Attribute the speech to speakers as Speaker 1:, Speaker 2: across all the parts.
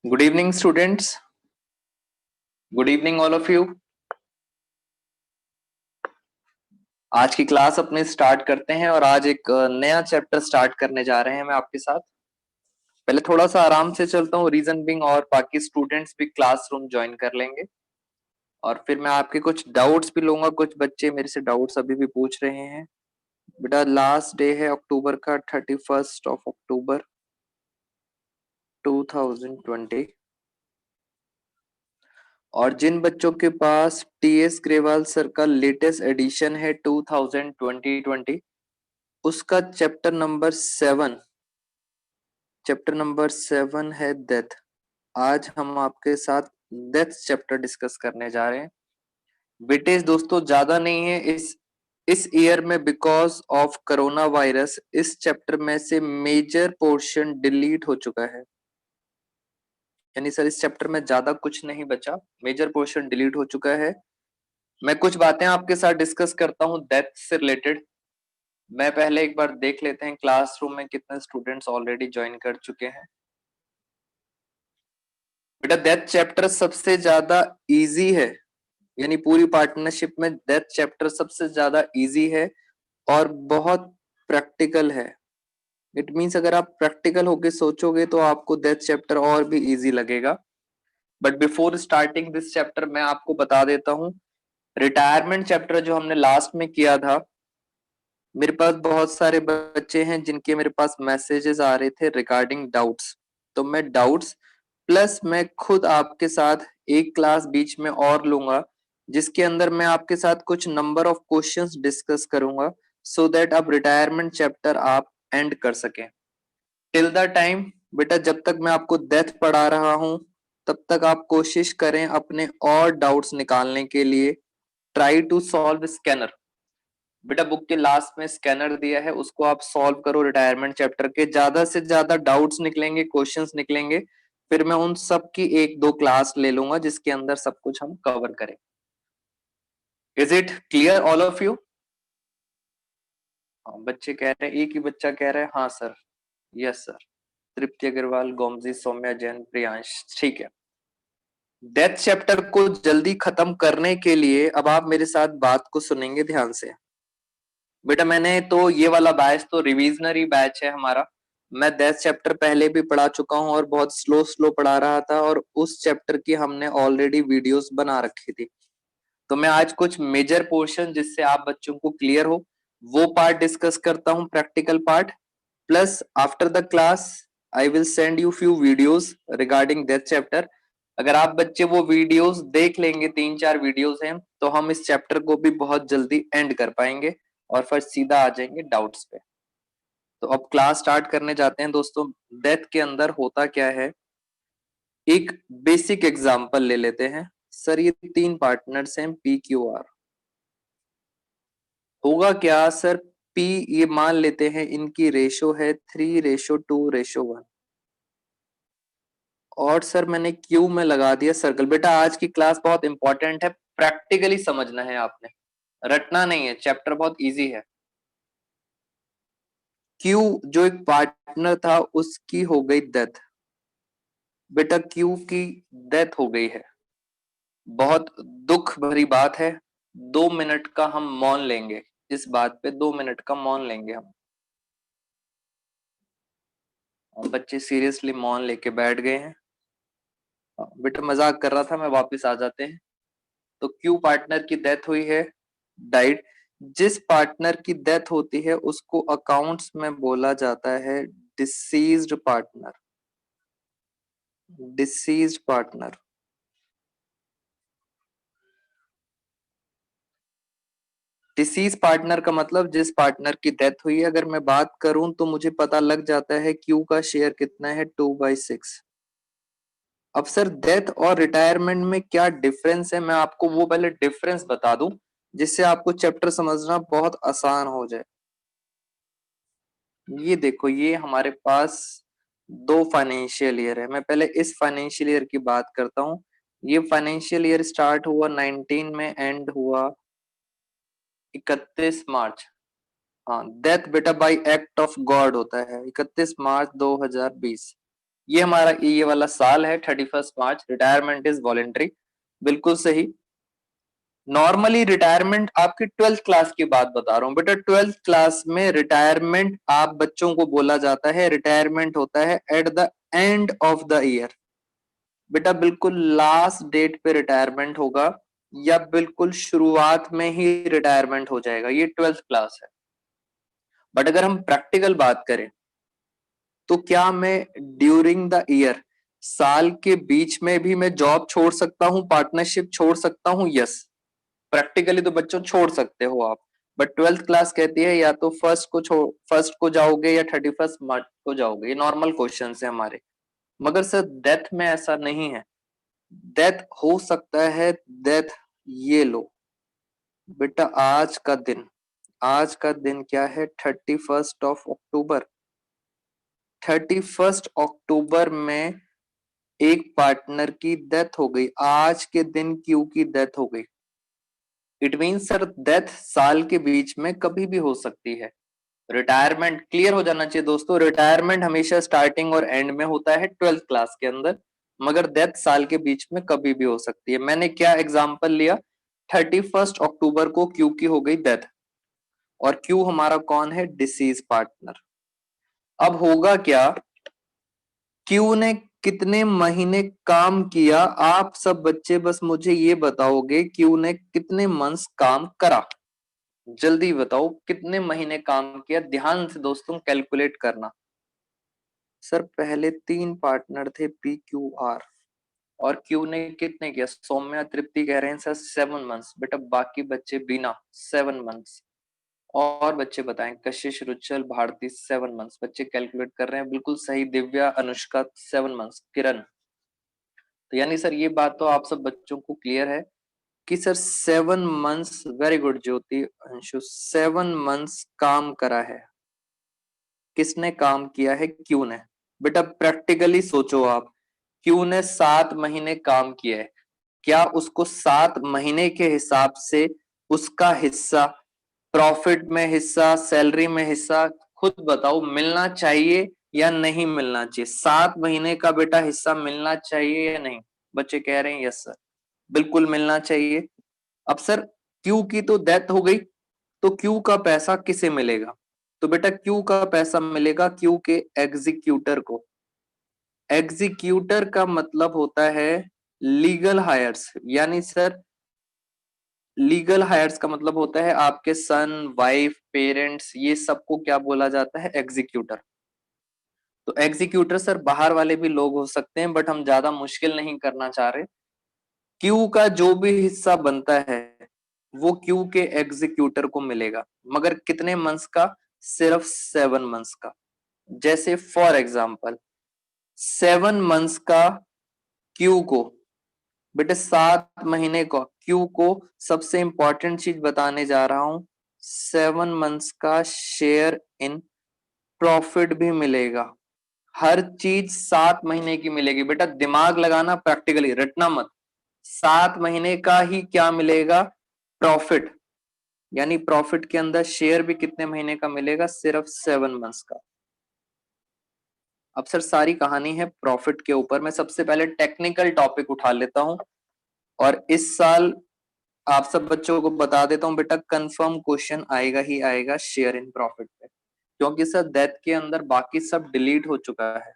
Speaker 1: Good evening, students. Good evening, all of you. आज की class अपने स्टार्ट करते हैं और आज एक नया चैप्टर स्टार्ट करने जा रहे हैं मैं आपके साथ। पहले थोड़ा सा आराम से चलता हूँ, रीजन बिंग और बाकी स्टूडेंट्स भी क्लासरूम ज्वाइन कर लेंगे और फिर मैं आपके कुछ डाउट्स भी लूंगा। कुछ बच्चे मेरे से डाउट्स अभी भी पूछ रहे हैं। बेटा लास्ट डे है अक्टूबर का 31 अक्टूबर 2020 और जिन बच्चों के पास टीएस ग्रेवाल सर का लेटेस्ट एडिशन है 2020 उसका चैप्टर नंबर 7 है डेथ। आज हम आपके साथ डेथ चैप्टर डिस्कस करने जा रहे हैं। वेटेज दोस्तों ज्यादा नहीं है इस ईयर में, बिकॉज ऑफ कोरोना वायरस इस चैप्टर में से मेजर पोर्शन डिलीट हो चुका है। यानी सर इस चैप्टर में ज्यादा कुछ नहीं बचा, मेजर पोर्शन डिलीट हो चुका है। मैं कुछ बातें आपके साथ डिस्कस करता हूँ डेथ से रिलेटेड। मैं पहले एक बार देख लेते हैं क्लासरूम में कितने स्टूडेंट्स ऑलरेडी ज्वाइन कर चुके हैं। बेटा डेथ चैप्टर सबसे ज्यादा इजी है, यानी पूरी पार्टनरशिप में डेथ चैप्टर सबसे ज्यादा इजी है और बहुत प्रैक्टिकल है। इट मींस अगर आप प्रैक्टिकल होके सोचोगे तो आपको डेथ चैप्टर और भी इजी लगेगा। But before starting this chapter मैं आपको बता देता हूँ, रिटायरमेंट चैप्टर जो हमने लास्ट में किया था, मेरे पास बहुत सारे बच्चे हैं जिनके मेरे पास मैसेजेस आ रहे थे रिगार्डिंग डाउट्स। तो मैं डाउट्स प्लस मैं खुद आपके साथ एक क्लास बीच में और लूंगा जिसके अंदर मैं आपके साथ कुछ नंबर ऑफ क्वेश्चंस डिस्कस करूंगा सो दैट अब रिटायरमेंट चैप्टर आप एंड कर सकें। टिल द टाइम बेटा जब तक मैं आपको डेथ पढ़ा रहा हूं तब तक आप कोशिश करें अपने और डाउट्स निकालने के लिए। Try to solve scanner. बेटा बुक के लास्ट में स्कैनर दिया है, उसको आप सॉल्व करो। रिटायरमेंट चैप्टर के ज्यादा से ज्यादा डाउट्स निकलेंगे, क्वेश्चंस निकलेंगे, फिर मैं उन सब की एक दो क्लास ले लूंगा जिसके अंदर सब कुछ हम कवर करें। Is it clear all of you? बच्चे कह रहे हैं, एक ही बच्चा कह रहा है हाँ सर, यस सर। तृप्ति अग्रवाल, गोमजी, सौम्या जैन, प्रियांश, ठीक है। डेथ चैप्टर को जल्दी खत्म करने के लिए अब आप मेरे साथ बात को सुनेंगे ध्यान से। बेटा मैंने तो ये वाला बैच तो रिविजनरी बैच है हमारा। मैं 10 चैप्टर पहले भी पढ़ा चुका हूँ और बहुत स्लो स्लो पढ़ा रहा था और उस चैप्टर की हमने ऑलरेडी वीडियोस बना रखी थी। तो मैं आज कुछ मेजर पोर्शन जिससे आप बच्चों को क्लियर हो वो पार्ट डिस्कस करता हूँ, practical part. Plus after the class I will send you few videos regarding that chapter. अगर आप बच्चे वो वीडियोस देख लेंगे, 3-4 वीडियोस हैं, तो हम इस चैप्टर को भी बहुत जल्दी एंड कर पाएंगे और फिर सीधा आ जाएंगे डाउट्स पे। तो अब क्लास स्टार्ट करने जाते हैं दोस्तों। डेथ के अंदर होता क्या है, एक बेसिक एग्जांपल ले लेते हैं। सर ये 3 पार्टनर्स हैं पी क्यू आर, होगा क्या सर? पी ये मान लेते हैं इनकी रेशो है 3:2:1 और सर मैंने क्यू में लगा दिया सर्कल। बेटा आज की क्लास बहुत इंपॉर्टेंट है, प्रैक्टिकली समझना है आपने, रटना नहीं है। चैप्टर बहुत इजी है। क्यू जो एक पार्टनर था उसकी हो गई डेथ। बेटा क्यू की डेथ हो गई है, बहुत दुख भरी बात है। 2 मिनट का हम मौन लेंगे, इस बात पे 2 मिनट का मौन लेंगे हम। बच्चे सीरियसली मौन लेके बैठ गए हैं। बेटा मजाक कर रहा था मैं, वापस आ जाते हैं। तो क्यू पार्टनर की डेथ हुई है, डाइड। जिस पार्टनर की डेथ होती है उसको अकाउंट्स में बोला जाता है deceased partner. Deceased partner. Disease partner का मतलब जिस पार्टनर की डेथ हुई है। अगर मैं बात करूं तो मुझे पता लग जाता है क्यू का शेयर कितना है, 2/6। अब सर डेथ और रिटायरमेंट में क्या डिफरेंस है, मैं आपको वो पहले डिफरेंस बता दूं जिससे आपको चैप्टर समझना बहुत आसान हो जाए। ये देखो, ये हमारे पास 2 फाइनेंशियल ईयर है। मैं पहले इस फाइनेंशियल ईयर की बात करता हूँ। ये फाइनेंशियल ईयर स्टार्ट हुआ 19 में, एंड हुआ 31 मार्च। हाँ, डेथ बेटा बाय एक्ट ऑफ गॉड होता है 31 मार्च 2020। ये हमारा ये वाला साल है 31 मार्च, रिटायरमेंट इज वॉलेंट्री, बिल्कुल सही। नॉर्मली रिटायरमेंट आपकी 12th क्लास की बात बता रहा हूँ बेटा, 12th क्लास में रिटायरमेंट आप बच्चों को बोला जाता है, रिटायरमेंट होता है at the end of the year. बेटा बिल्कुल लास्ट डेट पे रिटायरमेंट होगा या बिल्कुल शुरुआत में ही रिटायरमेंट हो जाएगा, ये 12th क्लास है। बट अगर हम प्रैक्टिकल बात करें तो क्या मैं ड्यूरिंग द ईयर, साल के बीच में भी मैं जॉब छोड़ सकता हूँ, पार्टनरशिप छोड़ सकता हूँ? यस, प्रैक्टिकली तो बच्चों छोड़ सकते हो आप। बट 12th क्लास कहती है या तो फर्स्ट को जाओगे या 31 मार्च को जाओगे, ये नॉर्मल क्वेश्चन है हमारे। मगर सर डेथ में ऐसा नहीं है, डेथ हो सकता है, डेथ ये लो बेटा, आज का दिन क्या है? 31 अक्टूबर। 31 अक्टूबर में एक पार्टनर की डेथ हो गई, आज के दिन क्यू की डेथ हो गई। इट मीन सर डेथ साल के बीच में कभी भी हो सकती है। रिटायरमेंट क्लियर हो जाना चाहिए दोस्तों, रिटायरमेंट हमेशा स्टार्टिंग और एंड में होता है 12th क्लास के अंदर, मगर डेथ साल के बीच में कभी भी हो सकती है। मैंने क्या एग्जांपल लिया? 31 अक्टूबर को क्यू की हो गई डेथ, और क्यू हमारा कौन है? Disease partner. अब होगा क्या, क्यू ने कितने महीने काम किया? आप सब बच्चे बस मुझे ये बताओगे क्यू ने कितने मंथ्स काम करा, जल्दी बताओ कितने महीने काम किया। ध्यान से दोस्तों कैलकुलेट करना। सर पहले 3 पार्टनर थे पी क्यू आर, और क्यू ने कितने किया? सौम्या तृप्ति कह रहे हैं सर 7 मंथ्स, बेटा बाकी बच्चे बिना 7 मंथ्स। और बच्चे बताएं, कशिश, रुचल, भारती 7 मंथ्स, बच्चे कैलकुलेट कर रहे हैं, बिल्कुल सही। दिव्या, अनुष्का 7 मंथ्स, किरण। तो यानी सर ये बात तो आप सब बच्चों को क्लियर है कि सर 7 मंथ्स, वेरी गुड ज्योति, अंशु, 7 मंथ्स काम करा है। किसने काम किया है? क्यू ने। बेटा प्रैक्टिकली सोचो आप, क्यू ने 7 महीने काम किया है, क्या उसको 7 महीने के हिसाब से उसका हिस्सा, प्रॉफिट में हिस्सा, सैलरी में हिस्सा, खुद बताओ मिलना चाहिए या नहीं मिलना चाहिए? 7 महीने का बेटा हिस्सा मिलना चाहिए या नहीं? बच्चे कह रहे हैं यस सर, बिल्कुल मिलना चाहिए। अब सर क्यू की तो डेथ हो गई, तो क्यू का पैसा किसे मिलेगा? तो बेटा क्यू का पैसा मिलेगा क्यू के एग्जीक्यूटर को। एग्जीक्यूटर का मतलब होता है लीगल हायर्स, यानी सर लीगल हायर्स का मतलब होता है आपके सन, वाइफ, पेरेंट्स, ये सबको क्या बोला जाता है? एग्जीक्यूटर। तो एग्जीक्यूटर सर बाहर वाले भी लोग हो सकते हैं, बट हम ज्यादा मुश्किल नहीं करना चाह रहे। क्यू का जो भी हिस्सा बनता है वो क्यू के एग्जीक्यूटर को मिलेगा, मगर कितने मंथ्स का? सिर्फ 7 मंथ्स का। जैसे फॉर एग्जाम्पल 7 मंथ्स का क्यू को, बेटे 7 महीने का क्यू को सबसे इंपॉर्टेंट चीज बताने जा रहा हूं, 7 मंथ्स का शेयर इन प्रॉफिट भी मिलेगा। हर चीज 7 महीने की मिलेगी। बेटा दिमाग लगाना, प्रैक्टिकली रटना मत। 7 महीने का ही क्या मिलेगा? प्रॉफिट। यानी प्रॉफिट के अंदर शेयर भी कितने महीने का मिलेगा? सिर्फ 7 मंथ्स का। अब सर सारी कहानी है प्रॉफिट के ऊपर। मैं सबसे पहले टेक्निकल टॉपिक उठा लेता हूं, और इस साल आप सब बच्चों को बता देता हूं बेटा, कंफर्म क्वेश्चन आएगा ही आएगा शेयर इन प्रॉफिट पे, क्योंकि सर डेथ के अंदर बाकी सब डिलीट हो चुका है।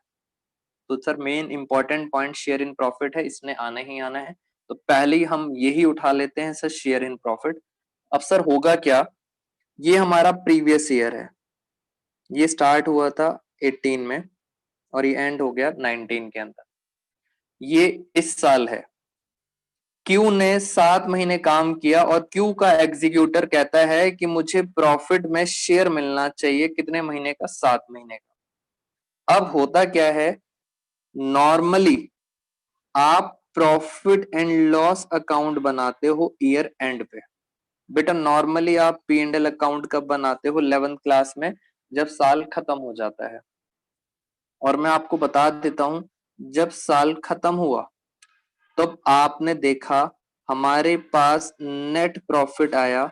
Speaker 1: तो sir main important point share in profit है, इसने आना ही आना है। तो पहले ही हम यही उठा लेते हैं सर, शेयर इन प्रॉफिट। अब सर होगा क्या, ये हमारा प्रीवियस ईयर है, ये स्टार्ट हुआ था 18 में और ये एंड हो गया 19 के अंदर। ये इस साल है, क्यू ने 7 महीने काम किया और क्यू का एग्जीक्यूटर कहता है कि मुझे प्रॉफिट में शेयर मिलना चाहिए, कितने महीने का? 7 महीने का। अब होता क्या है, नॉर्मली आप प्रॉफिट एंड लॉस अकाउंट बनाते हो ईयर एंड पे। बेटा नॉर्मली आप पी एंड एल अकाउंट कब बनाते हो? 11th क्लास में, जब साल खत्म हो जाता है। और मैं आपको बता देता हूं, जब साल खत्म हुआ तो आपने देखा हमारे पास नेट प्रॉफिट आया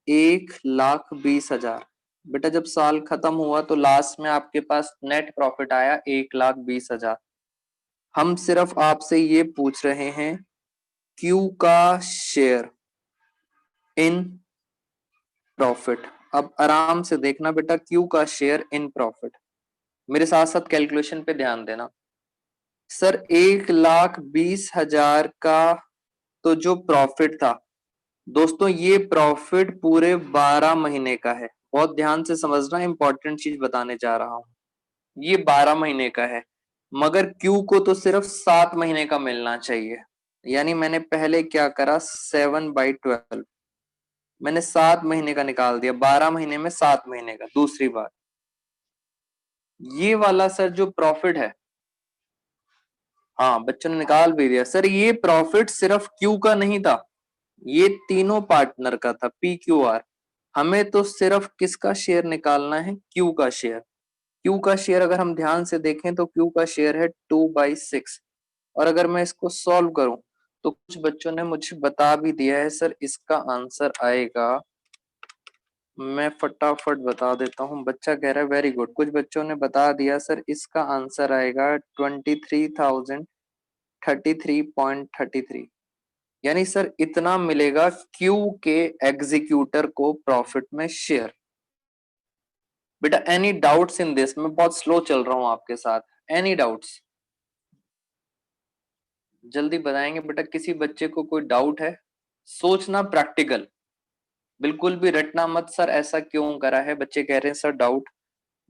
Speaker 1: 1,20,000। बेटा जब साल खत्म हुआ तो लास्ट में आपके पास नेट प्रॉफिट आया 1,20,000। हम सिर्फ आपसे ये पूछ रहे हैं Q का शेयर इन प्रॉफिट। अब आराम से देखना बेटा, Q का शेयर इन प्रॉफिट, मेरे साथ साथ कैलकुलेशन पे ध्यान देना। सर 1,20,000 का तो जो प्रॉफिट था दोस्तों, ये प्रॉफिट पूरे 12 महीने का है। बहुत ध्यान से समझना, इंपॉर्टेंट चीज बताने जा रहा हूं। ये 12 महीने का है, मगर क्यू को तो सिर्फ 7 महीने का मिलना चाहिए। यानी मैंने पहले क्या करा, 7/12 मैंने 7 महीने का निकाल दिया, 12 महीने में 7 महीने का। दूसरी बात, ये वाला सर जो प्रॉफिट है, हाँ बच्चों ने निकाल भी दिया सर, ये प्रॉफिट सिर्फ क्यू का नहीं था, ये तीनों पार्टनर का था, PQR। हमें तो सिर्फ किसका शेयर निकालना है, क्यू का शेयर। क्यू का शेयर अगर हम ध्यान से देखें तो क्यू का शेयर है 2/6। और अगर मैं इसको सॉल्व करूं तो कुछ बच्चों ने मुझे बता भी दिया है सर इसका आंसर आएगा, मैं फटाफट बता देता हूं। बच्चा कह रहा है वेरी गुड, कुछ बच्चों ने बता दिया सर इसका आंसर आएगा 23,033.33। यानी सर इतना मिलेगा क्यू के एग्जीक्यूटर को प्रॉफिट में शेयर। बेटा एनी डाउट्स इन दिस, मैं बहुत स्लो चल रहा हूं आपके साथ, एनी डाउट्स जल्दी बताएंगे बेटा। किसी बच्चे को कोई डाउट है? सोचना प्रैक्टिकल, बिल्कुल भी रटना मत सर ऐसा क्यों करा है। बच्चे कह रहे हैं सर डाउट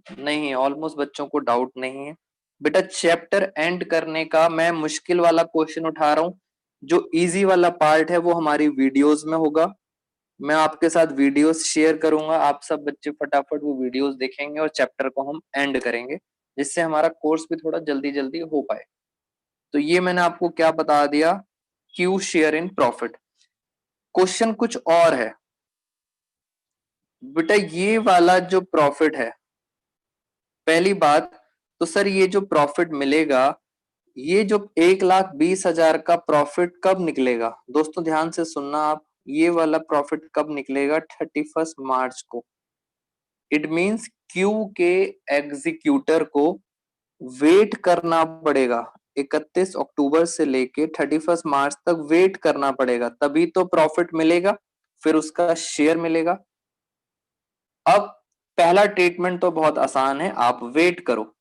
Speaker 1: नहीं है, ऑलमोस्ट बच्चों को डाउट नहीं है। बेटा चैप्टर एंड करने का मैं मुश्किल वाला क्वेश्चन उठा रहा हूं, जो इजी वाला पार्ट है वो हमारी वीडियोस में होगा। मैं आपके साथ वीडियोस शेयर करूंगा, आप सब बच्चे फटाफट वो वीडियोस देखेंगे और चैप्टर को हम एंड करेंगे, जिससे हमारा कोर्स भी थोड़ा जल्दी जल्दी हो पाए। तो ये मैंने आपको क्या बता दिया, Q share in profit. Question कुछ और है बेटा, ये वाला जो प्रॉफिट है, पहली बात तो सर ये जो प्रॉफिट मिलेगा, ये जो 1,20,000 का प्रॉफिट कब निकलेगा दोस्तों, ध्यान से सुनना आप, ये वाला प्रॉफिट कब निकलेगा, 31 मार्च को। इट मींस क्यू के एग्जीक्यूटर को वेट करना पड़ेगा, 31 अक्टूबर से लेके 31 मार्च तक वेट करना पड़ेगा, तभी तो प्रॉफिट मिलेगा, फिर उसका शेयर मिलेगा। अब पहला ट्रीटमेंट तो बहुत आसान है, आप वेट करो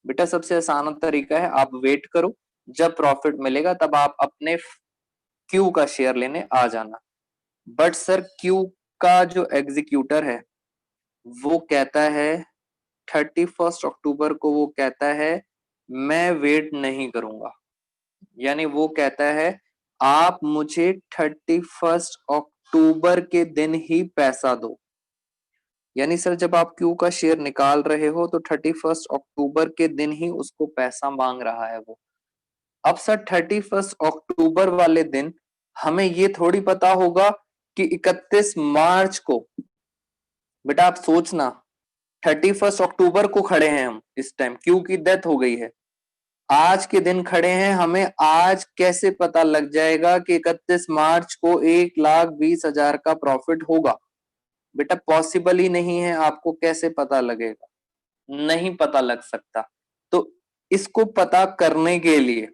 Speaker 1: बेटा, सबसे आसान तरीका है आप वेट करो, जब प्रॉफिट मिलेगा तब आप अपने क्यू का शेयर लेने आ जाना। बट सर क्यू का जो एग्जीक्यूटर है वो कहता है 31 अक्टूबर को, वो कहता है मैं वेट नहीं करूंगा। यानी वो कहता है आप मुझे 31 अक्टूबर के दिन ही पैसा दो। यानी सर जब आप क्यू का शेयर निकाल रहे हो तो 31 अक्टूबर के दिन ही उसको पैसा मांग रहा है वो। अब सर 31 अक्टूबर वाले दिन हमें ये थोड़ी पता होगा कि 31 मार्च को, बेटा आप सोचना 31 अक्टूबर को खड़े हैं हम, इस टाइम क्यू की डेथ हो गई है, आज के दिन खड़े हैं, हमें आज कैसे पता लग जाएगा कि 31 मार्च को 1,20,000 का प्रॉफिट होगा। बेटा पॉसिबल ही नहीं है, आपको कैसे पता लगेगा, नहीं पता लग सकता। तो इसको पता करने के लिए,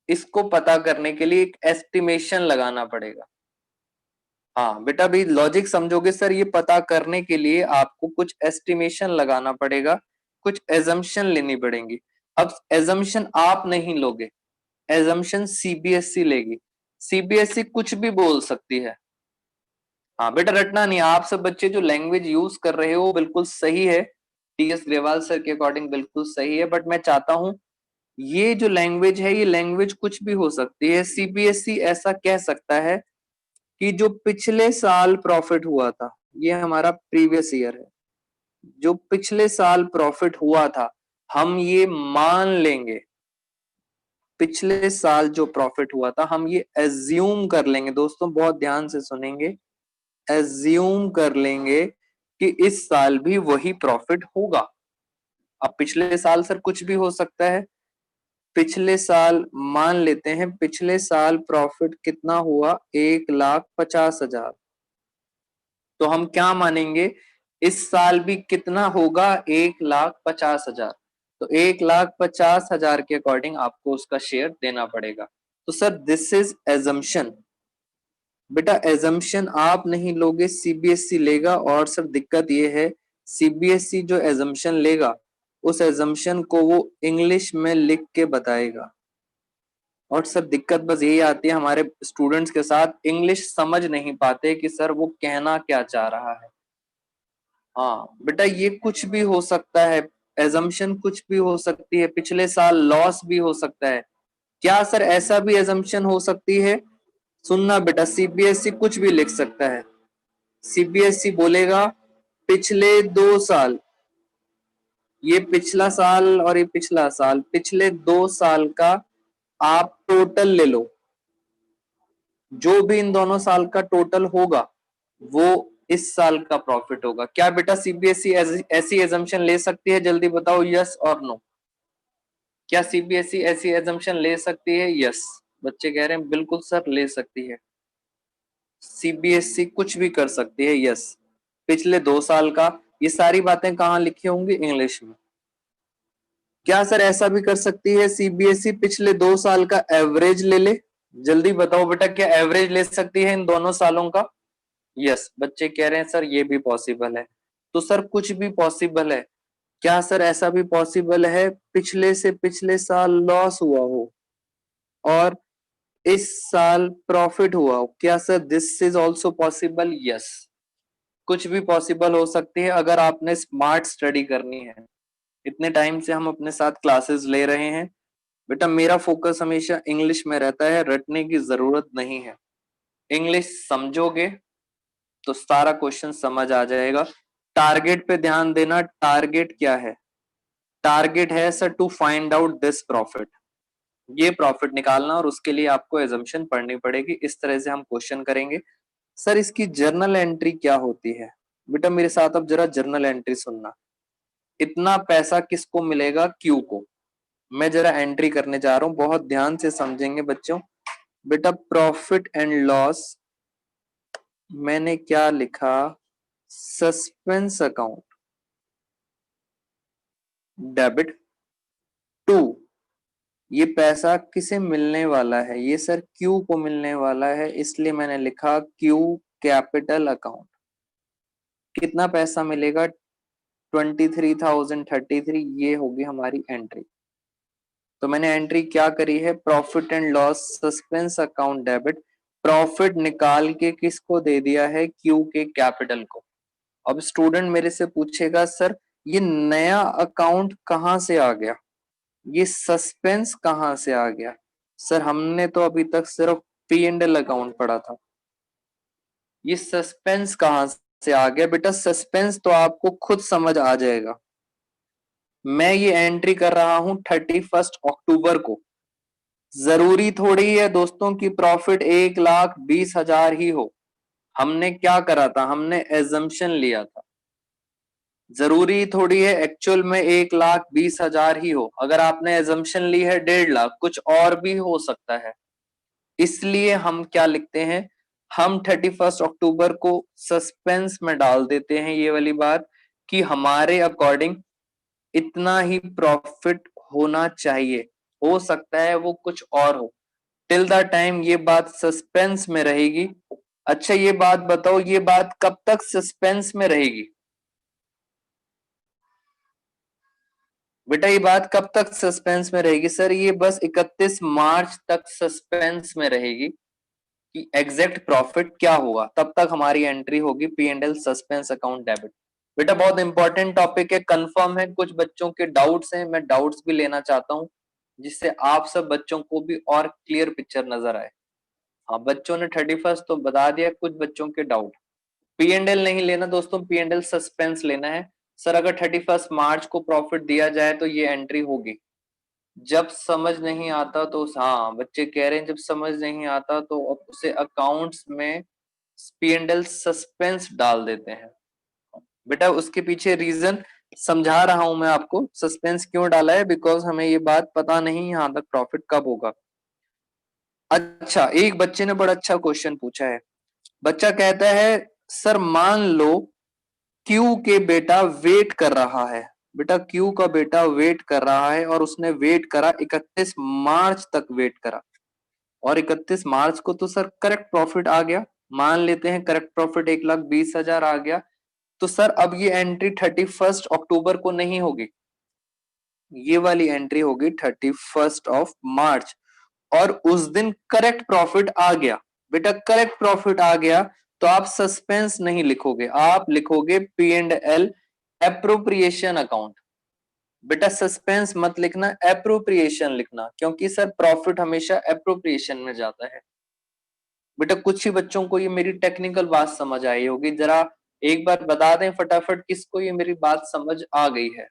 Speaker 1: इसको पता करने के लिए एक एस्टिमेशन लगाना पड़ेगा। हाँ बेटा भी लॉजिक समझोगे सर, ये पता करने के लिए आपको कुछ एस्टिमेशन लगाना पड़ेगा, कुछ एजम्पशन लेनी पड़ेंगी। अब एजम्पशन आप नहीं लोगे, एजम्पशन सीबीएसई लेगी। सीबीएसई कुछ भी बोल सकती है। हाँ बेटा रटना नहीं, आप सब बच्चे जो लैंग्वेज यूज कर रहे हो बिल्कुल सही है, टीएस ग्रेवाल सर के अकॉर्डिंग बिल्कुल सही है, बट मैं चाहता हूं ये जो लैंग्वेज है ये लैंग्वेज कुछ भी हो सकती है। सीबीएसई ऐसा कह सकता है कि जो पिछले साल प्रॉफिट हुआ था, ये हमारा प्रीवियस ईयर है, जो पिछले साल प्रॉफिट हुआ था हम ये मान लेंगे, पिछले साल जो प्रॉफिट हुआ था हम ये एज्यूम कर लेंगे, दोस्तों बहुत ध्यान से सुनेंगे, एज्यूम कर लेंगे कि इस साल भी वही प्रॉफिट होगा। अब पिछले साल सर कुछ भी हो सकता है, पिछले साल मान लेते हैं, पिछले साल प्रॉफिट कितना हुआ, 1,50,000। तो हम क्या मानेंगे, इस साल भी कितना होगा, 1,50,000। तो 1,50,000 के अकॉर्डिंग आपको उसका शेयर देना पड़ेगा। तो सर दिस इज एजम्पशन। बेटा एजम्पशन आप नहीं लोगे, सीबीएसई लेगा। और सर दिक्कत ये है, सीबीएसई जो एजम्पशन लेगा उस एजम्पशन को वो इंग्लिश में लिख के बताएगा। और सर दिक्कत बस यही आती है हमारे स्टूडेंट्स के साथ, इंग्लिश समझ नहीं पाते कि सर वो कहना क्या चाह रहा है। हाँ बेटा ये कुछ भी हो सकता है, एजम्पशन कुछ भी हो सकती है, पिछले साल लॉस भी हो सकता है। क्या सर ऐसा भी एजम्पशन हो सकती है? सुनना बेटा, सीबीएसई कुछ भी लिख सकता है। सीबीएसई बोलेगा पिछले 2 साल, ये पिछला साल और ये पिछला साल, पिछले 2 साल का आप टोटल ले लो, जो भी इन दोनों साल का टोटल होगा वो इस साल का प्रॉफिट होगा। क्या बेटा सीबीएसई ऐसी एजम्पशन ले सकती है? जल्दी बताओ यस और नो। क्या सीबीएसई ऐसी एजम्पशन ले सकती है? यस, बच्चे कह रहे हैं बिल्कुल सर ले सकती है। सीबीएसई कुछ भी कर सकती है, यस। पिछले 2 साल का, ये सारी बातें कहाँ लिखी होंगी? इंग्लिश में। क्या सर ऐसा भी कर सकती है सीबीएसई पिछले 2 साल का एवरेज ले ले? जल्दी बताओ बेटा, क्या एवरेज ले सकती है इन दोनों सालों का? यस, बच्चे कह रहे हैं सर ये भी पॉसिबल है। तो सर कुछ भी पॉसिबल है। क्या सर ऐसा भी पॉसिबल है पिछले से पिछले साल लॉस हुआ हो और इस साल प्रॉफिट हुआ हो? क्या sir this is also possible? Yes, कुछ भी पॉसिबल हो सकती है अगर आपने स्मार्ट स्टडी करनी है। इतने टाइम से हम अपने साथ क्लासेस ले रहे हैं बेटा, मेरा फोकस हमेशा इंग्लिश में रहता है, रटने की जरूरत नहीं है। इंग्लिश समझोगे तो सारा क्वेश्चन समझ आ जाएगा। टारगेट पे ध्यान देना, टारगेट क्या है? टारगेट है sir to find out this profit, ये प्रॉफिट निकालना, और उसके लिए आपको एजम्पशन पढ़नी पड़ेगी। इस तरह से हम क्वेश्चन करेंगे। सर इसकी जर्नल एंट्री क्या होती है? बेटा मेरे साथ अब जरा जर्नल एंट्री सुनना। इतना पैसा किसको मिलेगा? क्यू को। मैं जरा एंट्री करने जा रहा हूं, बहुत ध्यान से समझेंगे बच्चों। बेटा प्रॉफिट एंड लॉस, मैंने क्या लिखा? सस्पेंस अकाउंट डेबिट टू, ये पैसा किसे मिलने वाला है? ये सर क्यू को मिलने वाला है, इसलिए मैंने लिखा क्यू कैपिटल अकाउंट। कितना पैसा मिलेगा? 23,033, ये होगी हमारी एंट्री। तो मैंने एंट्री क्या करी है? Profit and loss suspense account debit, profit निकाल के किसको दे दिया है? क्यू के कैपिटल को। अब स्टूडेंट मेरे से पूछेगा सर ये नया अकाउंट कहां से आ गया, ये सस्पेंस कहां से आ गया? सर हमने तो अभी तक सिर्फ पी एंड एल अकाउंट पढ़ा था, ये सस्पेंस कहां से आ गया? बेटा सस्पेंस तो आपको खुद समझ आ जाएगा। मैं ये एंट्री कर रहा हूं 31 अक्टूबर को। जरूरी थोड़ी है दोस्तों की प्रॉफिट 1,20,000 ही हो। हमने क्या करा था? हमने एजम्पशन लिया था। जरूरी थोड़ी है एक्चुअल में 1,20,000 ही हो। अगर आपने एजम्पशन ली है 1.5 लाख, कुछ और भी हो सकता है। इसलिए हम क्या लिखते हैं? हम 31 अक्टूबर को सस्पेंस में डाल देते हैं ये वाली बात कि हमारे अकॉर्डिंग इतना ही प्रॉफिट होना चाहिए, हो सकता है वो कुछ और हो। टिल द टाइम ये बात सस्पेंस में रहेगी। अच्छा ये बात बताओ, ये बात कब तक सस्पेंस में रहेगी? बेटा ये बात कब तक सस्पेंस में रहेगी? सर ये बस 31 मार्च तक सस्पेंस में रहेगी कि एग्जैक्ट प्रॉफिट क्या होगा। तब तक हमारी एंट्री होगी P and L suspense account debit. बेटा बहुत इंपॉर्टेंट टॉपिक है, कंफर्म है। कुछ बच्चों के डाउट्स हैं, मैं डाउट्स भी लेना चाहता हूं जिससे आप सब बच्चों को भी और क्लियर पिक्चर नजर आए। हाँ बच्चों ने 31 तो बता दिया, कुछ बच्चों के डाउट। पी एंड एल नहीं लेना दोस्तों, पी एंड एल सस्पेंस लेना है। सर अगर 31 मार्च को प्रॉफिट दिया जाए तो ये एंट्री होगी। जब समझ नहीं आता तो, हाँ बच्चे कह रहे हैं जब समझ नहीं आता तो उसे अकाउंट्स में पी एंड एल सस्पेंस डाल देते हैं। बेटा उसके पीछे रीजन समझा रहा हूं मैं आपको, सस्पेंस क्यों डाला है, बिकॉज हमें ये बात पता नहीं यहां तक प्रॉफिट कब होगा। अच्छा एक बच्चे ने बड़ा अच्छा क्वेश्चन पूछा है। बच्चा कहता है सर मान लो क्यू के बेटा वेट कर रहा है, बेटा क्यू का बेटा वेट कर रहा है और उसने वेट करा 31 मार्च तक वेट करा, और 31 मार्च को तो सर करेक्ट प्रॉफिट आ गया, मान लेते हैं करेक्ट प्रॉफिट 1,20,000 आ गया। तो सर अब ये एंट्री 31 अक्टूबर को नहीं होगी, ये वाली एंट्री होगी 31 मार्च, और उस दिन करेक्ट प्रॉफिट आ गया। बेटा करेक्ट प्रॉफिट आ गया तो आप सस्पेंस नहीं लिखोगे, आप लिखोगे P&L एप्रोप्रिएशन अकाउंट। बेटा सस्पेंस मत लिखना, एप्रोप्रिएशन लिखना, क्योंकि सर प्रॉफिट हमेशा एप्रोप्रिएशन में जाता है। बेटा कुछ ही बच्चों को ये मेरी टेक्निकल बात समझ आई होगी, जरा एक बार बता दें फटाफट किसको ये मेरी बात समझ आ गई है।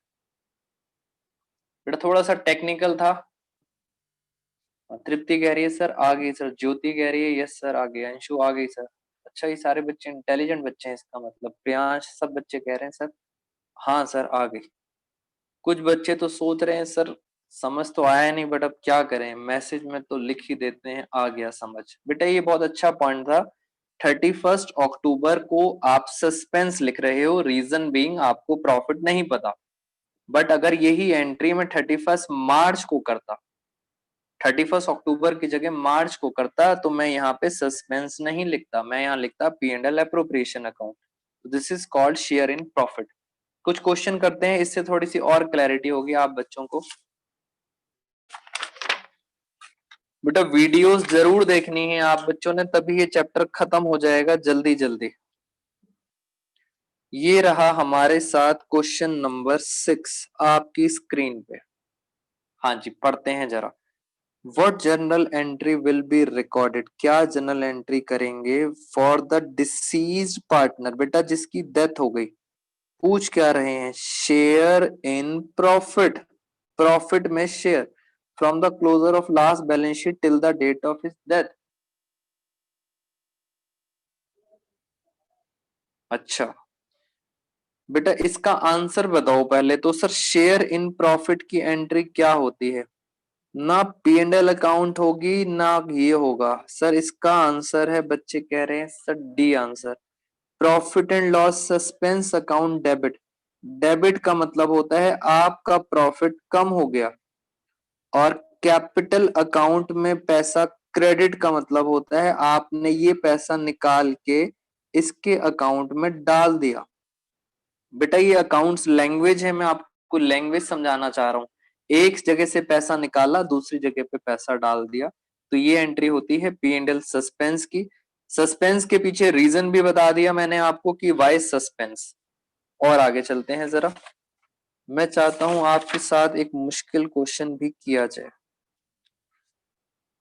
Speaker 1: बेटा थोड़ा सा टेक्निकल था। तृप्ति कह रही है सर आ गई सर, ज्योति कह रही है यस सर आ गई, अंशु आ गई सर। अच्छा ये सारे बच्चे इंटेलिजेंट बच्चे हैं इसका मतलब, प्रियांश सब बच्चे कह रहे हैं सर हाँ सर आ गई। कुछ बच्चे तो सोच रहे हैं सर समझ तो आया नहीं, बट अब क्या करें, मैसेज में तो लिख ही देते हैं आ गया समझ। बेटा ये बहुत अच्छा पॉइंट था, 31 अक्टूबर को आप सस्पेंस लिख रहे हो, रीजन बीइंग आपको प्रॉफिट नहीं पता। बट अगर यही एंट्री में 31 मार्च को करता, 31 अक्टूबर की जगह मार्च को करता, तो मैं यहाँ पे सस्पेंस नहीं लिखता, मैं यहाँ लिखता P&L appropriation account. This is called share in profit. कुछ क्वेश्चन करते हैं, इससे थोड़ी सी और क्लैरिटी होगी आप बच्चों को। बेटा वीडियोस जरूर देखनी है आप बच्चों ने, तभी ये चैप्टर खत्म हो जाएगा जल्दी जल्दी। ये रहा हमारे साथ क्वेश्चन नंबर 6 आपकी स्क्रीन पे। हाँ जी पढ़ते हैं जरा। What journal entry will be recorded? क्या जर्नल एंट्री करेंगे फॉर द डिसीज्ड पार्टनर? बेटा जिसकी डेथ हो गई। पूछ क्या रहे हैं? शेयर इन प्रॉफिट, प्रॉफिट में share from the closure of last balance sheet till the date of his death. अच्छा बेटा इसका आंसर बताओ पहले तो। सर शेयर इन प्रॉफिट की एंट्री क्या होती है? ना P&L अकाउंट होगी ना ये होगा। सर इसका आंसर है, बच्चे कह रहे हैं sir D answer, profit and loss suspense account debit. Debit का मतलब होता है आपका प्रॉफिट कम हो गया, और कैपिटल अकाउंट में पैसा क्रेडिट का मतलब होता है आपने ये पैसा निकाल के इसके अकाउंट में डाल दिया। बेटा ये अकाउंट्स लैंग्वेज है, मैं आपको लैंग्वेज समझाना चाह रहा हूँ। एक जगह से पैसा निकाला दूसरी जगह पे पैसा डाल दिया, तो ये एंट्री होती है P&L सस्पेंस की। सस्पेंस के पीछे रीजन भी बता दिया मैंने आपको कि वाई सस्पेंस। और आगे चलते हैं जरा, मैं चाहता हूं आपके साथ एक मुश्किल क्वेश्चन भी किया जाए।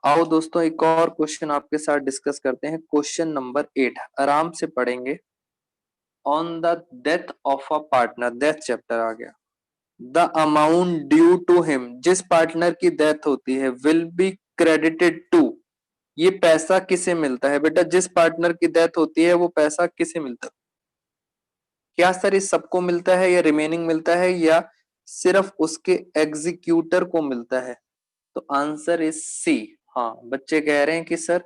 Speaker 1: आओ दोस्तों एक और क्वेश्चन आपके साथ डिस्कस करते हैं। क्वेश्चन नंबर 8 आराम से पढ़ेंगे। On the death of a partner, death chapter आ गया। The amount due to him, जिस पार्टनर की डेथ होती है, विल बी क्रेडिटेड टू। ये पैसा किसे मिलता है? बेटा जिस पार्टनर की डेथ होती है वो पैसा किसे मिलता है? क्या सर इस सबको मिलता है या रिमेनिंग मिलता है या सिर्फ उसके एग्जीक्यूटर को मिलता है? तो आंसर इज सी। हाँ बच्चे कह रहे हैं कि सर,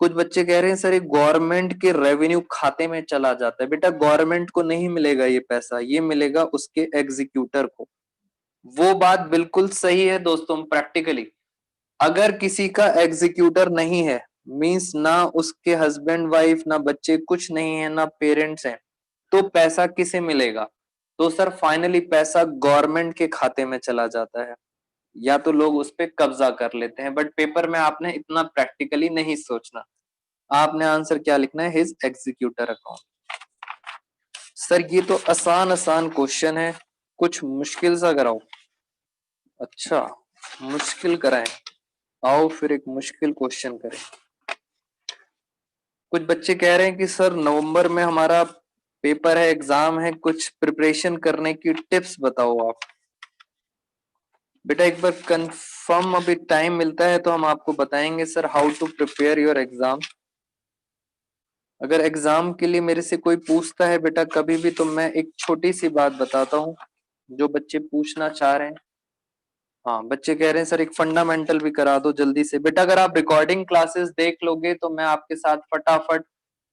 Speaker 1: कुछ बच्चे कह रहे हैं सर ये गवर्नमेंट के रेवेन्यू खाते में चला जाता है। बेटा गवर्नमेंट को नहीं मिलेगा ये पैसा, ये मिलेगा उसके एग्जीक्यूटर को। वो बात बिल्कुल सही है दोस्तों। प्रैक्टिकली अगर किसी का एग्जीक्यूटर नहीं है, मींस ना उसके हस्बैंड वाइफ ना बच्चे कुछ नहीं है ना पेरेंट्स हैं, तो पैसा किसे मिलेगा? तो सर फाइनली पैसा गवर्नमेंट के खाते में चला जाता है, या तो लोग उस पर कब्जा कर लेते हैं। बट पेपर में आपने इतना प्रैक्टिकली नहीं सोचना, आपने आंसर क्या लिखना है? His executor account. सर ये तो आसान आसान क्वेश्चन है, कुछ मुश्किल सा कराओ। अच्छा मुश्किल कराएं, आओ फिर एक मुश्किल क्वेश्चन करें। कुछ बच्चे कह रहे हैं कि सर नवंबर में हमारा पेपर है, एग्जाम है, कुछ प्रिपरेशन करने की टिप्स बताओ आप। बेटा एक बार कंफर्म अभी टाइम मिलता है तो हम आपको बताएंगे sir how to prepare your exam. अगर एग्जाम के लिए मेरे से कोई पूछता है बेटा कभी भी, तो मैं एक छोटी सी बात बताता हूँ जो बच्चे पूछना चाह रहे हैं। हाँ बच्चे कह रहे हैं सर एक फंडामेंटल भी करा दो जल्दी से। बेटा अगर आप रिकॉर्डिंग क्लासेस देख लोगे तो मैं आपके साथ फटाफट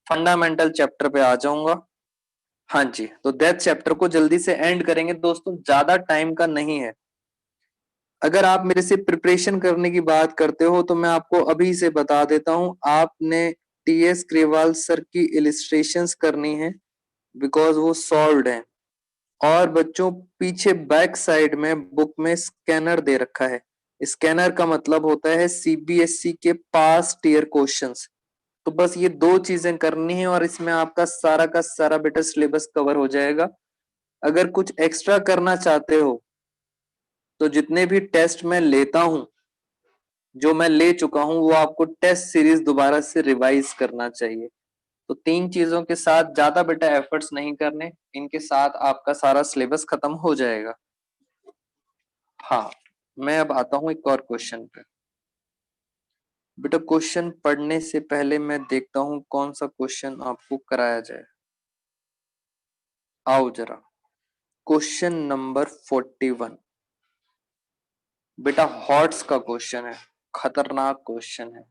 Speaker 1: फंडामेंटल चैप्टर पे आ जाऊंगा। हाँ जी, तो डेथ चैप्टर को जल्दी से एंड करेंगे दोस्तों, ज्यादा टाइम का नहीं है। अगर आप मेरे से प्रिपरेशन करने की बात करते हो तो मैं आपको अभी से बता देता हूं, आपने टीएस ग्रेवाल सर की इलिस्ट्रेशंस करनी है, बिकॉज वो सॉल्व्ड है। और बच्चों पीछे बैक साइड में बुक में स्कैनर दे रखा है। स्कैनर का मतलब होता है सीबीएसई के पास्ट ईयर क्वेश्चंस। तो बस ये दो चीजें करनी है और इसमें आपका सारा का सारा बेटा सिलेबस कवर हो जाएगा। अगर कुछ एक्स्ट्रा करना चाहते हो तो जितने भी टेस्ट मैं लेता हूं, जो मैं ले चुका हूं, वो आपको टेस्ट सीरीज दोबारा से रिवाइज करना चाहिए। तो तीन चीजों के साथ ज्यादा बेटा एफर्ट्स नहीं करने, इनके साथ आपका सारा सिलेबस खत्म हो जाएगा। हाँ, मैं अब आता हूं एक और क्वेश्चन पे। बेटा क्वेश्चन पढ़ने से पहले मैं देखता हूं कौन सा क्वेश्चन आपको कराया जाए। आओ जरा, क्वेश्चन नंबर 41 बेटा हॉट्स का क्वेश्चन है, खतरनाक क्वेश्चन है।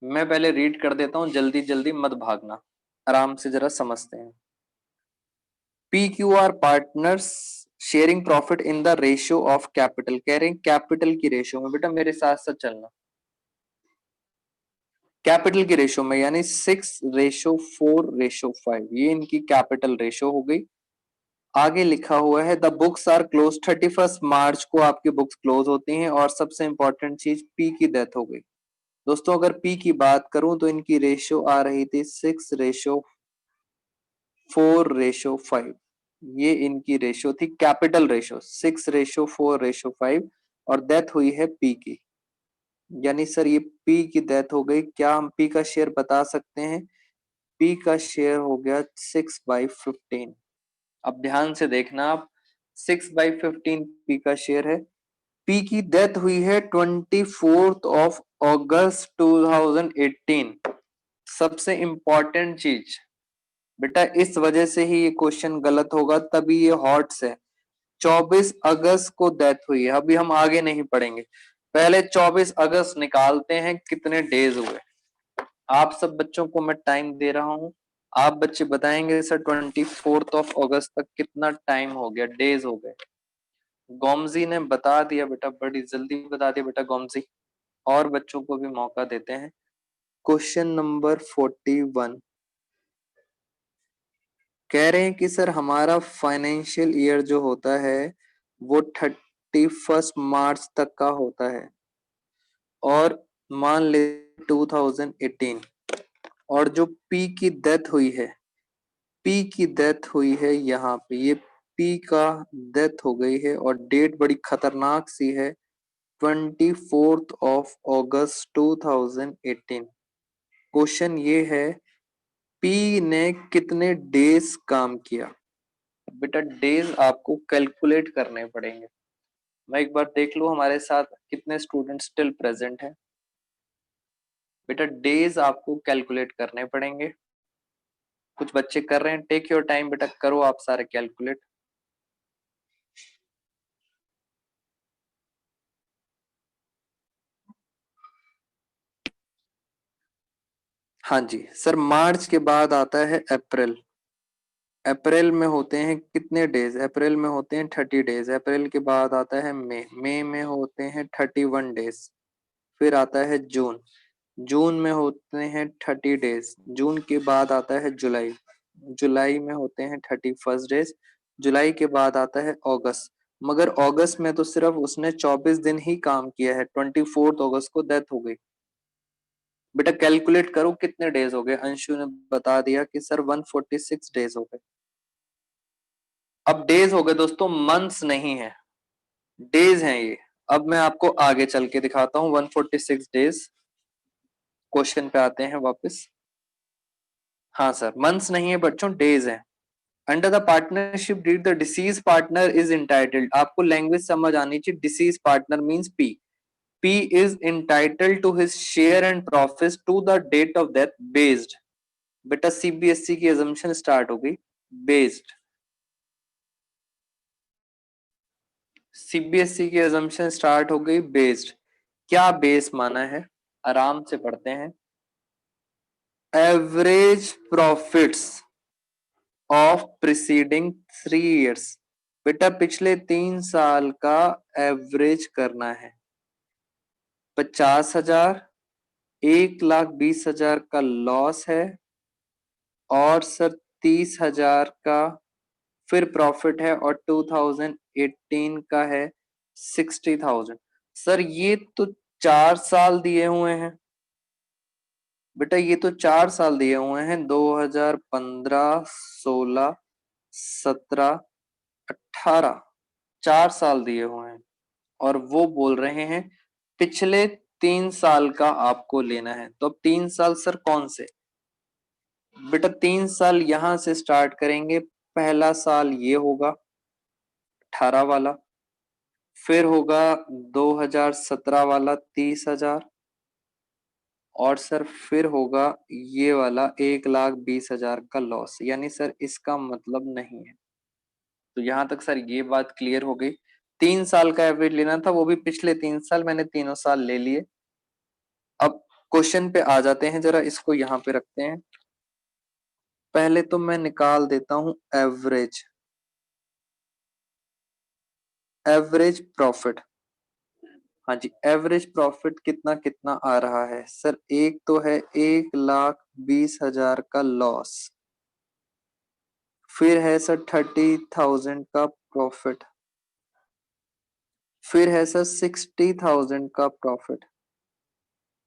Speaker 1: मैं पहले रीड कर देता हूं, जल्दी जल्दी मत भागना, आराम से जरा समझते हैं। P Q R partners sharing profit in the ratio of capital, कह रहे हैं कैपिटल की रेशियो में। बेटा मेरे साथ साथ चलना, कैपिटल की रेशियो में, यानी 6:4:5, ये इनकी कैपिटल रेशियो हो गई। आगे लिखा हुआ है द बुक्स आर क्लोज, 31 मार्च को आपकी बुक्स क्लोज होती हैं। और सबसे इंपॉर्टेंट चीज, पी की डेथ हो गई। दोस्तों अगर पी की बात करूं तो इनकी रेशियो आ रही थी 6:4:5, ये इनकी रेशियो थी, कैपिटल रेशियो 6:4:5, और डेथ हुई है पी की। यानी सर ये पी की डेथ हो गई, क्या हम पी का शेयर बता सकते हैं? पी का शेयर हो गया 6/15। अब ध्यान से देखना आप, 6/15 पी का शेयर है। पी की डेथ हुई है 24 अगस्त 2018। सबसे इंपॉर्टेंट चीज बेटा, इस वजह से ही ये क्वेश्चन गलत होगा, तभी ये हॉट्स है। 24 अगस्त को डेथ हुई है। अभी हम आगे नहीं पढ़ेंगे, पहले 24 अगस्त निकालते हैं कितने डेज हुए। आप सब बच्चों को मैं टाइम दे रहा हूं, आप बच्चे बताएंगे सर 24 अगस्त तक कितना टाइम हो गया, डेज हो गए। गोमजी ने बता दिया बेटा, बड़ी जल्दी बता दिया बेटा गोमजी। और बच्चों को भी मौका देते हैं। क्वेश्चन नंबर 41 कह रहे हैं कि सर हमारा फाइनेंशियल ईयर जो होता है वो 31 मार्च तक का होता है, और मान ले 2018, और जो पी की डेथ हुई है, पी की डेथ हुई है यहाँ पे, ये पी का डेथ हो गई है और डेट बड़ी खतरनाक सी है, 24 अगस्त 2018। क्वेश्चन ये है, पी ने कितने डेज काम किया? बेटा डेज आपको कैलकुलेट करने पड़ेंगे। मैं एक बार देख लूं हमारे साथ कितने स्टूडेंट स्टिल प्रेजेंट हैं। बेटा डेज आपको कैलकुलेट करने पड़ेंगे। कुछ बच्चे कर रहे हैं, टेक योर टाइम बेटा, करो आप सारे कैलकुलेट। हाँ जी सर, मार्च के बाद आता है अप्रैल। अप्रैल में होते हैं कितने डेज? अप्रैल में होते हैं 30 डेज। अप्रैल के बाद आता है मई, मई में होते हैं 31 डेज। फिर आता है जून, जून में होते हैं 30 डेज। जून के बाद आता है जुलाई, जुलाई में होते हैं 31 डेज। जुलाई के बाद आता है अगस्त, मगर अगस्त में तो सिर्फ उसने 24 दिन ही काम किया है, 24 अगस्त को डेथ हो गई। बेटा कैलकुलेट करो कितने डेज हो गए। अंशु ने बता दिया कि सर 146 डेज हो गए। अब डेज हो गए दोस्तों, मंथ्स नहीं है, डेज हैं ये। अब मैं आपको आगे चल के दिखाता हूँ 146 डेज। क्वेश्चन पे आते हैं वापस। हाँ सर, मंथ्स नहीं है बच्चों, डेज है। Under the partnership deed the deceased partner is entitled, आपको लैंग्वेज समझ आनी चाहिए। Deceased partner means P, P is entitled to his share and profits to the date of death based. बेटा CBSE की अजम्पशन स्टार्ट हो गई, based. CBSE की assumption start हो गई, बेस्ड। क्या बेस माना है? आराम से पढ़ते हैं। Average profits of preceding 3 years। बेटा पिछले 3 साल का एवरेज करना है। 50,000, 1,20,000 का लॉस है और सर 30,000 का फिर प्रॉफिट है और 2018 का है 60,000। सर ये तो 4 साल दिए हुए हैं बेटा, ये तो 4 साल दिए हुए हैं, 2015, 16, 17, 18, 4 साल दिए हुए हैं और वो बोल रहे हैं पिछले 3 साल का आपको लेना है। तो अब 3 साल सर कौन से? बेटा 3 साल यहां से स्टार्ट करेंगे। पहला साल ये होगा 18 वाला, फिर होगा 2017 वाला 30,000 और सर फिर होगा ये वाला 1,20,000 का लॉस। यानी सर इसका मतलब नहीं है। तो यहां तक सर ये बात क्लियर हो गई। 3 साल का एवरेज लेना था, वो भी पिछले 3 साल, मैंने तीनों साल ले लिए। अब क्वेश्चन पे आ जाते हैं, जरा इसको यहाँ पे रखते हैं। पहले तो मैं निकाल देता हूं एवरेज, एवरेज प्रॉफिट। हाँ जी, एवरेज प्रॉफिट कितना कितना आ रहा है सर? एक तो है 1,20,000 का लॉस, फिर है सर 30,000 का प्रॉफिट, फिर है सर 60,000 का प्रॉफिट।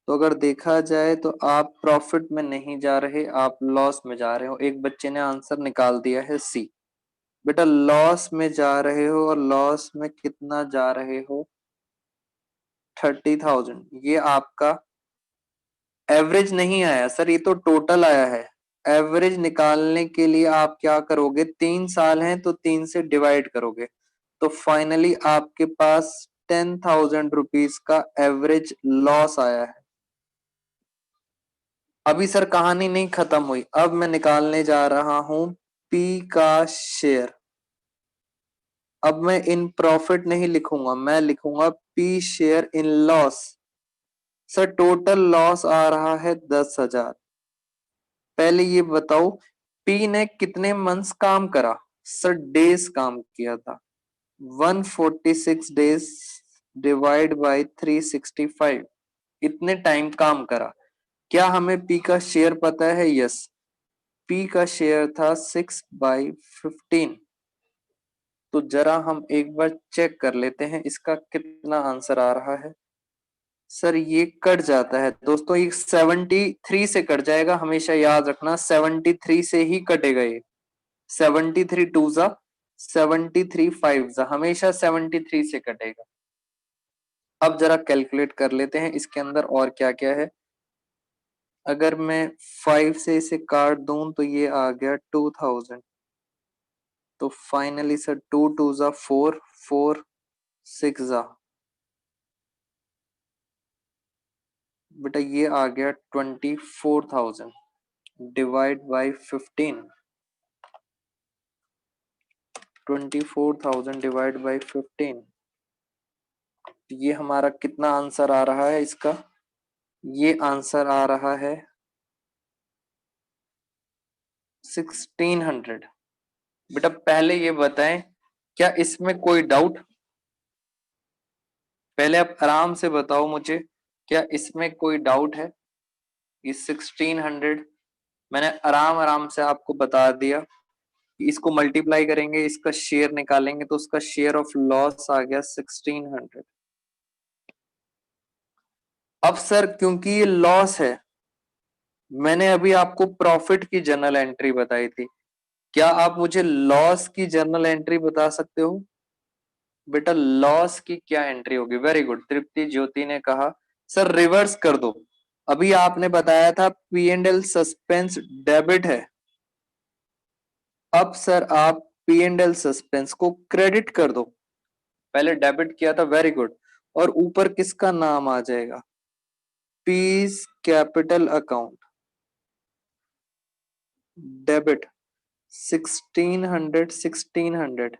Speaker 1: तो अगर देखा जाए तो आप प्रॉफिट में नहीं जा रहे, आप लॉस में जा रहे हो। एक बच्चे ने आंसर निकाल दिया है सी। बेटा लॉस में जा रहे हो और लॉस में कितना जा रहे हो? 30,000। ये आपका एवरेज नहीं आया सर, ये तो टोटल आया है। एवरेज निकालने के लिए आप क्या करोगे? 3 साल हैं तो 3 से डिवाइड करोगे, तो फाइनली आपके पास 10,000 रुपीज का एवरेज लॉस आया है। अभी सर कहानी नहीं खत्म हुई, अब मैं निकालने जा रहा हूं पी का शेयर। अब मैं इन प्रॉफिट नहीं लिखूंगा, मैं लिखूंगा P share in loss. Sir total loss आ रहा है 10,000। पहले ये बताओ पी ने कितने मंथ्स काम करा? सर डेज काम किया था, 146 डेज डिवाइड बाय 365, इतने टाइम काम करा। क्या हमें पी का शेयर पता है? यस, पी का शेयर था 6/15। तो जरा हम एक बार चेक कर लेते हैं इसका कितना आंसर आ रहा है। सर ये कट जाता है दोस्तों, ये 73 से कट जाएगा, हमेशा याद रखना 73 से ही कटेगा ये। 73 टू जा 73 फाइव जा, हमेशा 73 से कटेगा। अब जरा कैलकुलेट कर लेते हैं इसके अंदर और क्या क्या है। अगर मैं 5 से इसे काट दूं तो ये आ गया 2000। तो फाइनली सर 2 टू जा 4, 4 6 जा, बेटा ये आ गया 24,000 डिवाइड बाई 15। 24,000 डिवाइड बाई 15, ये हमारा कितना आंसर आ रहा है इसका? ये आंसर आ रहा है 1600। बेटा पहले ये बताएं क्या इसमें कोई डाउट? पहले आप आराम से बताओ मुझे, क्या इसमें कोई डाउट है? ये 1600 मैंने आराम आराम से आपको बता दिया। इसको मल्टीप्लाई करेंगे, इसका शेयर निकालेंगे तो उसका शेयर ऑफ लॉस आ गया 1600। अब सर क्योंकि ये लॉस है, मैंने अभी आपको प्रॉफिट की जर्नल एंट्री बताई थी, क्या आप मुझे लॉस की जर्नल एंट्री बता सकते हो? बेटा लॉस की क्या एंट्री होगी? वेरी गुड, तृप्ति ज्योति ने कहा सर रिवर्स कर दो। अभी आपने बताया था P and L suspense debit है, अब सर आप पी एंड एल सस्पेंस को क्रेडिट कर दो। पहले डेबिट किया था, वेरी गुड, और ऊपर किसका नाम आ जाएगा? Piece capital account debit 1600 1600।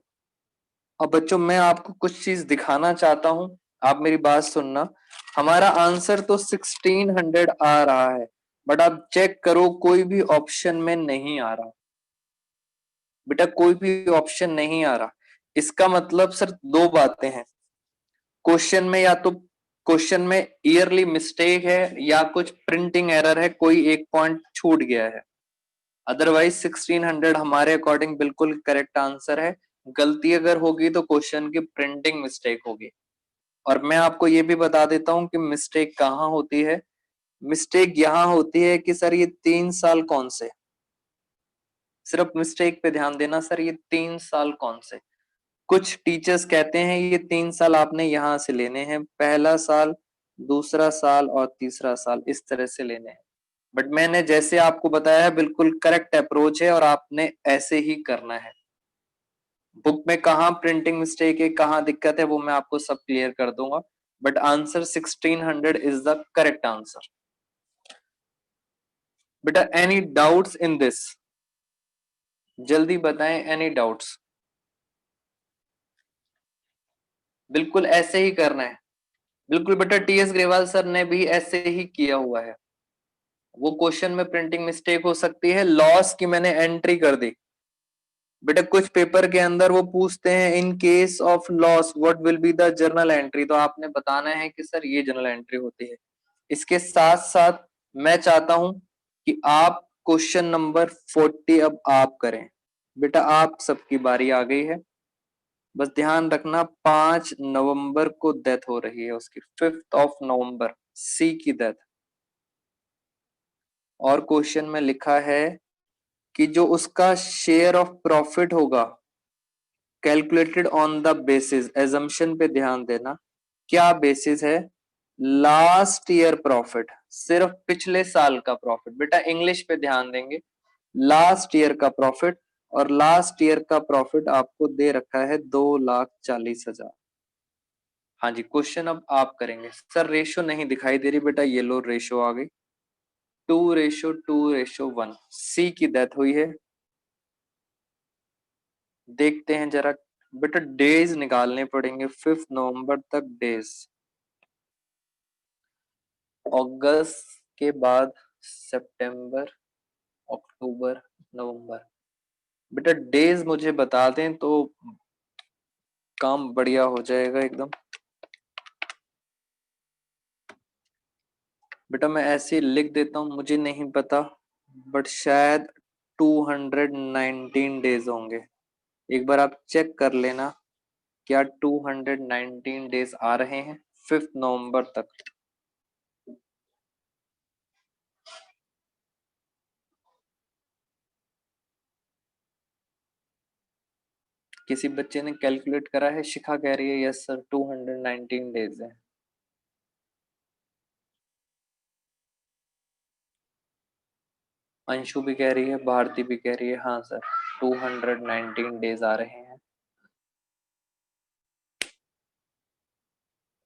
Speaker 1: अब बच्चों मैं आपको कुछ चीज दिखाना चाहता हूं, आप मेरी बात सुनना। हमारा आंसर तो 1600 आ रहा है, बट आप चेक करो कोई भी ऑप्शन में नहीं आ रहा। बेटा कोई भी ऑप्शन नहीं आ रहा। इसका मतलब सर दो बातें हैं, क्वेश्चन में या तो क्वेश्चन में ईयरली मिस्टेक है या कुछ प्रिंटिंग एरर है, कोई एक पॉइंट छूट गया है। अदरवाइज 1600 हमारे अकॉर्डिंग बिल्कुल करेक्ट आंसर है। गलती अगर होगी तो क्वेश्चन की प्रिंटिंग मिस्टेक होगी। और मैं आपको ये भी बता देता हूं कि मिस्टेक कहाँ होती है। मिस्टेक यहाँ होती है कि सर ये 3 साल कौन से, सिर्फ मिस्टेक पे ध्यान देना सर, ये 3 साल कौन से। कुछ टीचर्स कहते हैं ये 3 साल आपने यहां से लेने हैं, पहला साल, दूसरा साल और तीसरा साल, इस तरह से लेने हैं। बट मैंने जैसे आपको बताया बिल्कुल करेक्ट अप्रोच है और आपने ऐसे ही करना है। बुक में कहाँ प्रिंटिंग मिस्टेक है, कहाँ दिक्कत है, वो मैं आपको सब क्लियर कर दूंगा। But answer 1600 is the correct answer. बेटा एनी डाउट्स इन दिस, जल्दी बताएं एनी डाउट्स। बिल्कुल ऐसे ही करना है। बिल्कुल बेटा टीएस ग्रेवाल सर ने भी ऐसे ही किया हुआ है। वो क्वेश्चन में प्रिंटिंग मिस्टेक हो सकती है, लॉस की मैंने एंट्री कर दी। बेटा कुछ पेपर के अंदर वो पूछते हैं in case of loss what will be the journal entry, तो आपने बताना है कि सर ये जर्नल एंट्री होती है। इसके साथ साथ मैं चाहता हूं कि आप क्वेश्चन नंबर 40 अब आप करें। बेटा आप सबकी बारी आ गई है। बस ध्यान रखना 5 नवंबर को डेथ हो रही है उसकी, 5 नवंबर सी की डेथ। और क्वेश्चन में लिखा है कि जो उसका शेयर ऑफ प्रॉफिट होगा calculated on the basis, assumption पे ध्यान देना, क्या बेसिस है, लास्ट ईयर प्रॉफिट, सिर्फ पिछले साल का प्रॉफिट। बेटा इंग्लिश पे ध्यान देंगे, लास्ट ईयर का प्रॉफिट, और लास्ट ईयर का प्रॉफिट आपको दे रखा है 2,40,000। हाँ जी क्वेश्चन अब आप करेंगे। सर रेशो नहीं दिखाई दे रही बेटा, ये लो रेशो आ गई, 2:2:1। सी की डेथ हुई है। देखते हैं जरा बेटा, डेज निकालने पड़ेंगे 5 नवंबर तक डेज। अगस्त के बाद सितंबर, अक्टूबर, नवंबर। बेटा डेज मुझे बता दें तो काम बढ़िया हो जाएगा एकदम। बेटा मैं ऐसे लिख देता हूँ, मुझे नहीं पता, बट शायद 219 डेज होंगे। एक बार आप चेक कर लेना, क्या 219 डेज आ रहे हैं 5 नवंबर तक। किसी बच्चे ने कैलकुलेट करा है? शिखा कह रही है यस सर 219 डेज है। अंशु भी कह रही है, भारती भी कह रही है हाँ सर 219 डेज आ रहे हैं।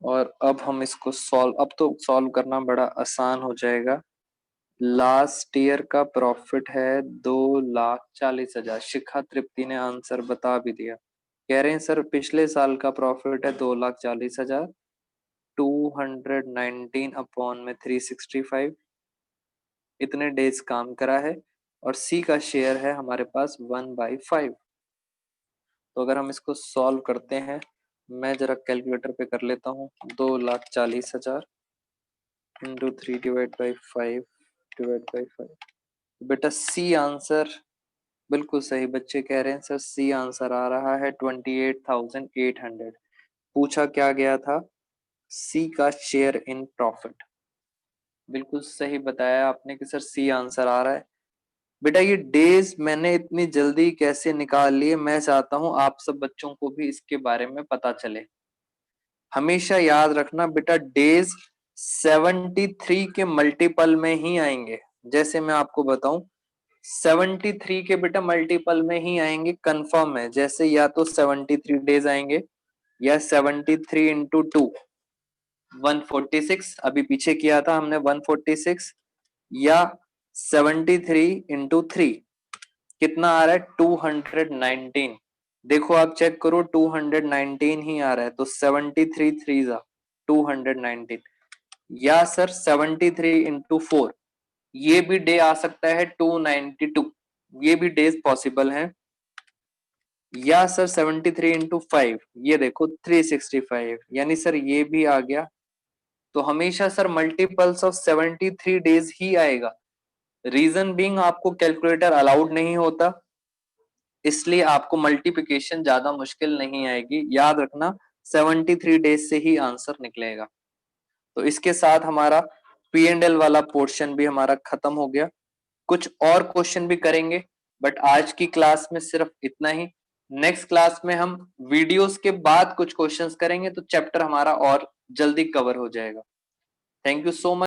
Speaker 1: और अब हम इसको सॉल्व, अब तो सॉल्व करना बड़ा आसान हो जाएगा। लास्ट ईयर का प्रॉफिट है 2,40,000। शिखा तृप्ति ने आंसर बता भी दिया। कह रहे हैं सर पिछले साल का प्रॉफिट है 2,40,000, 219 अपॉन में 365, इतने डेज काम करा है। और सी का शेयर है हमारे पास 1/5। तो अगर हम इसको सॉल्व करते हैं, मैं जरा कैलकुलेटर पे कर लेता हूँ, 2,40,000 इंटू 3/5 डिवाइड बाई 5। बेटा सी आंसर बिल्कुल सही बच्चे कह रहे हैं सर, सी आंसर आ रहा है 28,800। पूछा क्या गया था, सी का शेयर इन प्रॉफिट। बिल्कुल सही बताया आपने कि सर सी आंसर आ रहा है। बेटा ये डेज मैंने इतनी जल्दी कैसे निकाल लिए, मैं चाहता हूं आप सब बच्चों को भी इसके बारे में पता चले। हमेशा याद रखना बेटा डेज 73 के मल्टीपल में ही आएंगे। जैसे मैं आपको बताऊं 73 के बेटा मल्टीपल में ही आएंगे, कंफर्म है। जैसे या तो 73 डेज आएंगे, या 73 इंटू 2 146, अभी पीछे किया था हमने 146, या 73 इंटू 3 कितना आ रहा है 219। देखो आप चेक करो 219 ही आ रहा है, तो 73 थ्री जा 219, या सर 73 इंटू 4, ये भी डे आ सकता है 292, ये भी डेज पॉसिबल हैं। या सर 73 इंटू 5, ये देखो 365, यानी सर ये भी आ गया। तो हमेशा सर मल्टीपल्स ऑफ 73 डेज ही आएगा। रीजन बीइंग आपको कैलकुलेटर अलाउड नहीं होता, इसलिए आपको मल्टीप्लिकेशन ज्यादा मुश्किल नहीं आएगी। याद रखना 73 डेज से ही आंसर निकलेगा। तो इसके साथ हमारा P&L वाला पोर्शन भी हमारा खत्म हो गया। कुछ और क्वेश्चन भी करेंगे, बट आज की क्लास में सिर्फ इतना ही। नेक्स्ट क्लास में हम वीडियोस के बाद कुछ क्वेश्चंस करेंगे, तो चैप्टर हमारा और जल्दी कवर हो जाएगा। Thank you so much.